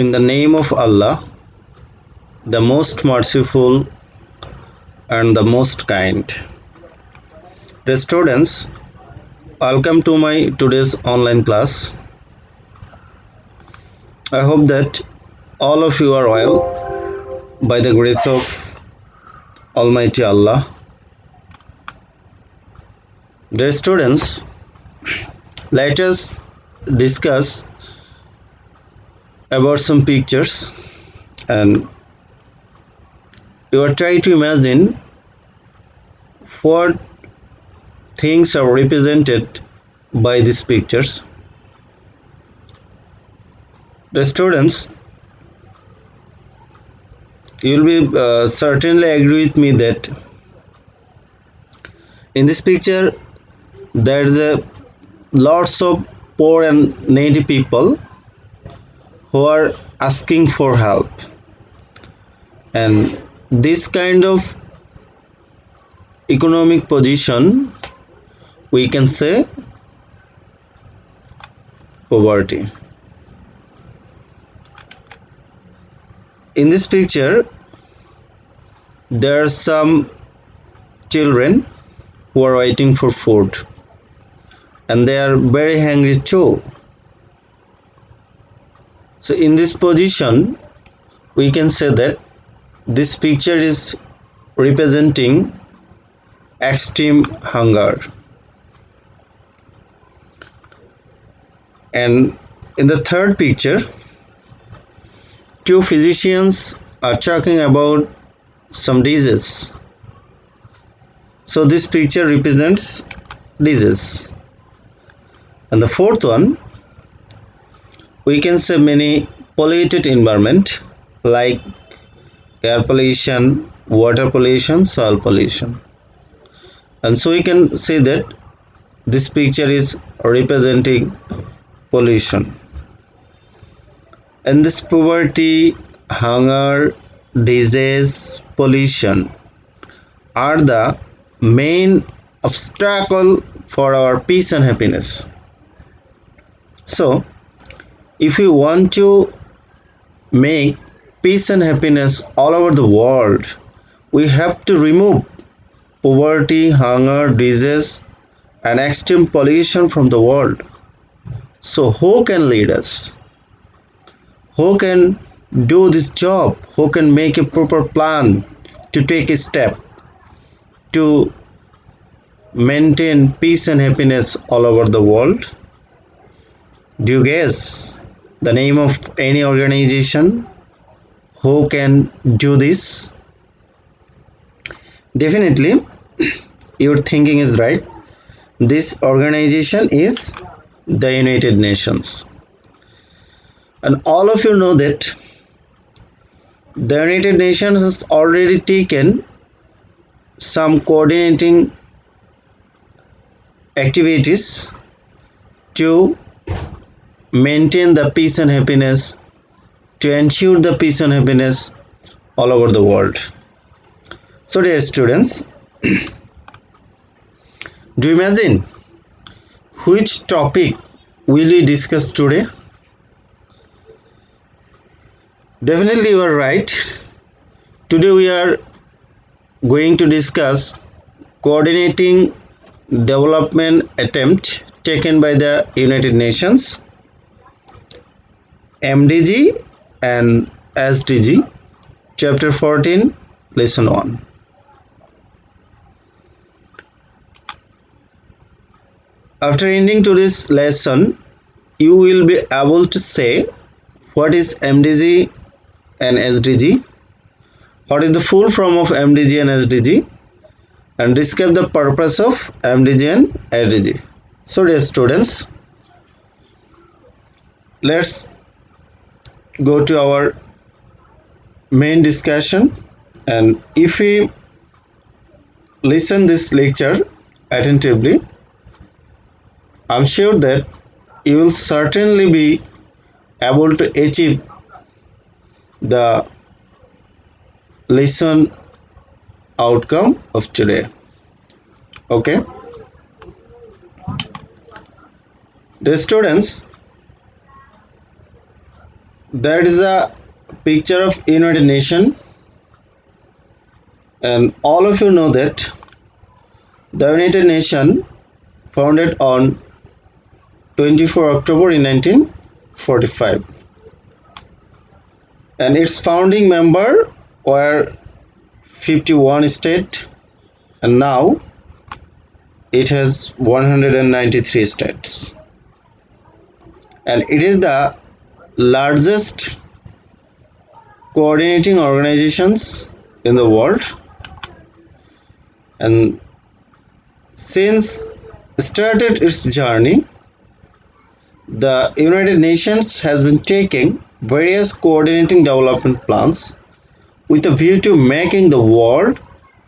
In the name of Allah, the most merciful and the most kind. Dear students, welcome to my today's online class. I hope that all of you are well by the grace of Almighty Allah. Dear students, let us discuss about some pictures, and you are trying to imagine what things are represented by these pictures. The students, you will be certainly agree with me that in this picture there is a lots of poor and needy people who are asking for help, and this kind of economic position we can say poverty. In this picture there are some children who are waiting for food, and they are very hungry too. So in this position we can say that this picture is representing extreme hunger. And in the third picture, two physicians are talking about some disease. So this picture represents disease. And the fourth one, we can say many polluted environment like air pollution, water pollution, soil pollution. And so we can say that this picture is representing pollution. And this poverty, hunger, disease, pollution are the main obstacle for our peace and happiness. So if we want to make peace and happiness all over the world, we have to remove poverty, hunger, disease and extreme pollution from the world. So who can lead us? Who can do this job? Who can make a proper plan to take a step to maintain peace and happiness all over the world? Do you guess the name of any organization who can do this? Definitely, your thinking is right. This organization is the United Nations. And all of you know that the United Nations has already taken some coordinating activities to maintain the peace and happiness, to ensure the peace and happiness all over the world. So dear students, do you imagine which topic will we discuss today? Definitely you are right. Today we are going to discuss coordinating development attempt taken by the United Nations, M.D.G and S.D.G, chapter 14, lesson 1. After ending today's lesson, you will be able to say what is M.D.G and S.D.G, what is the full form of M.D.G and S.D.G, and describe the purpose of M.D.G and S.D.G. So dear students, let's go to our main discussion, and if we listen this lecture attentively, I'm sure that you will certainly be able to achieve the lesson outcome of today. Okay, the students, That is a picture of United Nations, and all of you know that the United Nations founded on 24 October in 1945, and its founding member were 51 states, and now it has 193 states, and it is the largest coordinating organizations in the world. And since started its journey, the United Nations has been taking various coordinating development plans with a view to making the world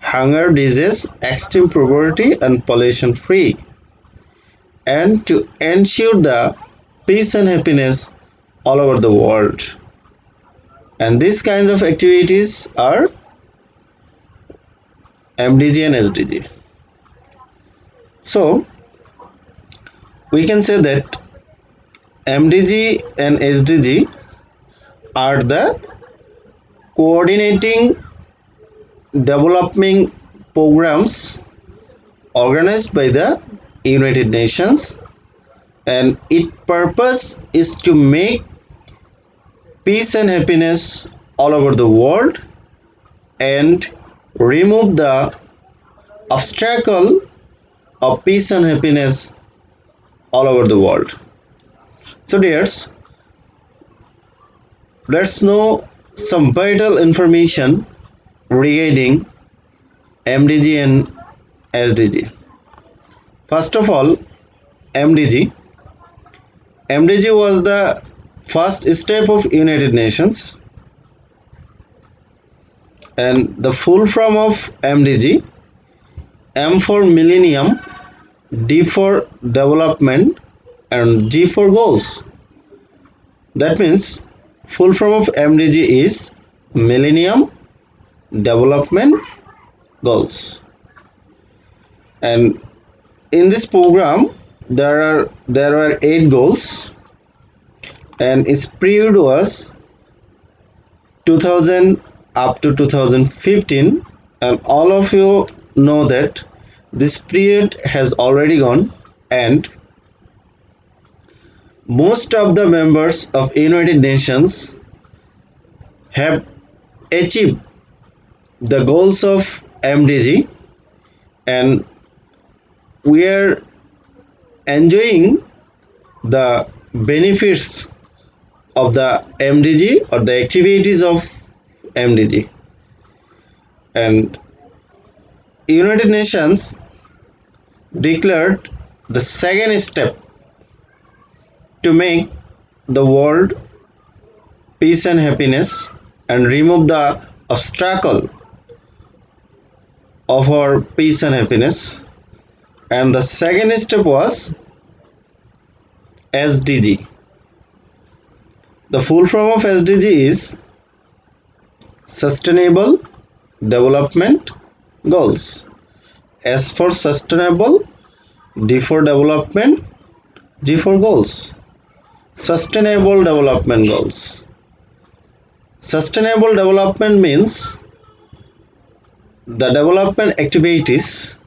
hunger, disease, extreme poverty, and pollution free, and to ensure the peace and happiness all over the world. And these kinds of activities are M.D.G and S.D.G. So we can say that M.D.G and S.D.G are the coordinating development programs organized by the United Nations, and its purpose is to make peace and happiness all over the world and remove the obstacle of peace and happiness all over the world. So dears, let's know some vital information regarding M.D.G and S.D.G. First of all, M.D.G. M.D.G was the first step of United Nations, and the full form of M.D.G: M for Millennium, D for Development, and G for Goals. That means full form of M.D.G is Millennium Development Goals. And in this program there were 8 goals, and its period was 2000 up to 2015, and all of you know that this period has already gone, and most of the members of United Nations have achieved the goals of M.D.G, and we are enjoying the benefits of the M.D.G or the activities of M.D.G. And United Nations declared the second step to make the world peace and happiness and remove the obstacle of our peace and happiness. And the second step was S.D.G. The full form of S.D.G is Sustainable Development Goals. S for Sustainable, D for Development, G for Goals. Sustainable Development Goals. Sustainable development means the development activities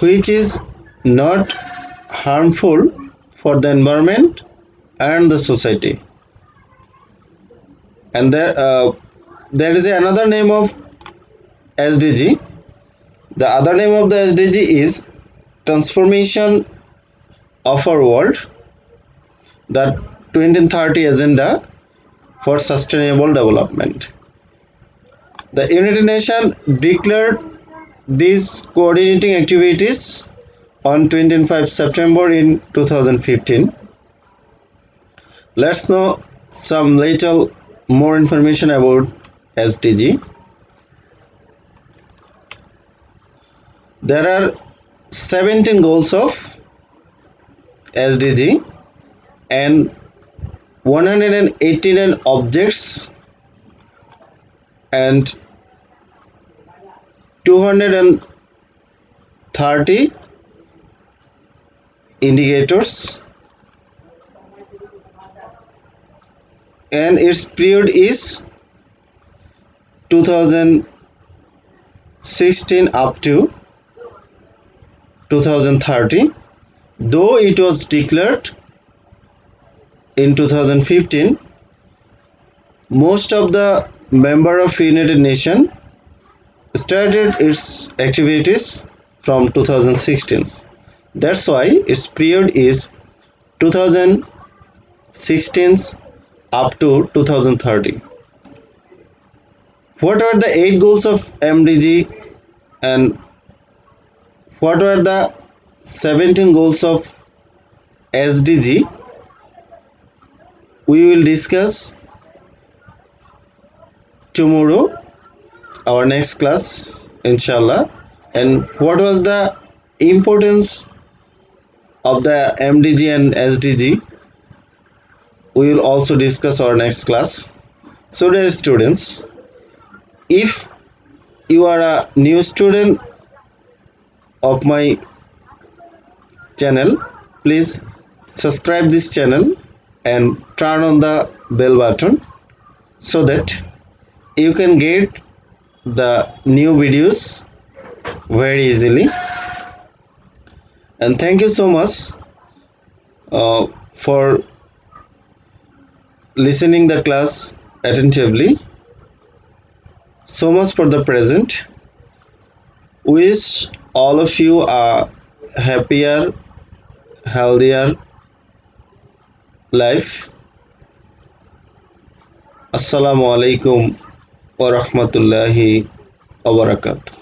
which is not harmful for the environment and the society. And there is another name of S.D.G. The other name of the S.D.G is Transformation of our World, the 2030 Agenda for Sustainable Development. The United Nations declared these coordinating activities on 25 September in 2015. Let's know some little more information about S.D.G. There are 17 goals of S.D.G and 189 objects and 230 indicators. and its period is 2016 up to 2030, though it was declared in 2015. Most of the member of United Nations started its activities from 2016. That's why its period is 2016 up to 2030. What are the 8 goals of M.D.G and what are the 17 goals of S.D.G? We will discuss tomorrow, our next class, inshallah. And what was the importance of the M.D.G and S.D.G? We will also discuss our next class. So dear students, if you are a new student of my channel, please subscribe this channel and turn on the bell button so that you can get the new videos very easily. And thank you so much for listening the class attentively. So much for the present. Wish all of you a happier, healthier life. Assalamu alaikum wa rahmatullahi wa barakatuh.